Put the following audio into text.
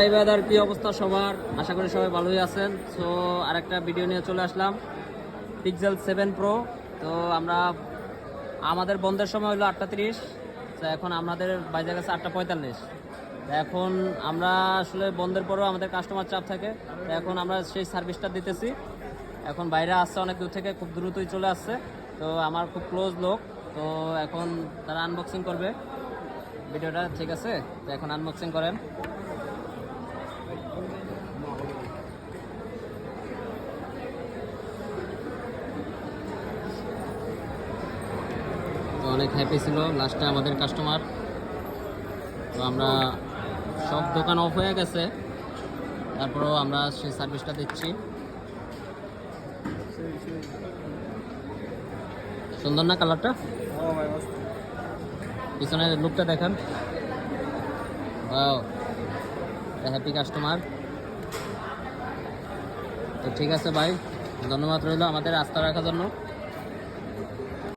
ভাইবাদার কি অবস্থা সবার, আশা করি সবাই ভালোই আছেন। সো আরেকটা ভিডিও নিয়ে চলে আসলাম, পিক্সেল 7 প্রো। তো আমরা আমাদের বন্ধের সময় হলো 8:30, তো এখন আমাদের বাজে গেছে 8:45। এখন আমরা আসলে বন্ধের পরেও আমাদের কাস্টমার চাপ থাকে, তো এখন আমরা সেই সার্ভিসটা দিতেছি। এখন বাইরে আসছে অনেক দূর থেকে, খুব দ্রুতই চলে আসছে। তো আমার খুব ক্লোজ লোক, তো এখন তারা আনবক্সিং করবে ভিডিওটা, ঠিক আছে? তো এখন আনবক্সিং করেন। তো অনেক হ্যাপি ছিল লাস্টে আমাদের কাস্টমার। তো আমরা সব দোকান অফ হয়ে গেছে, তারপরেও আমরা সেই সার্ভিসটা দিচ্ছি। সুন্দর না কালারটা? পিছনের লুকটা দেখান। Happy customer. তো ঠিক আছে ভাই, ধন্যবাদ রইল আমাদের আস্থা রাখার জন্য।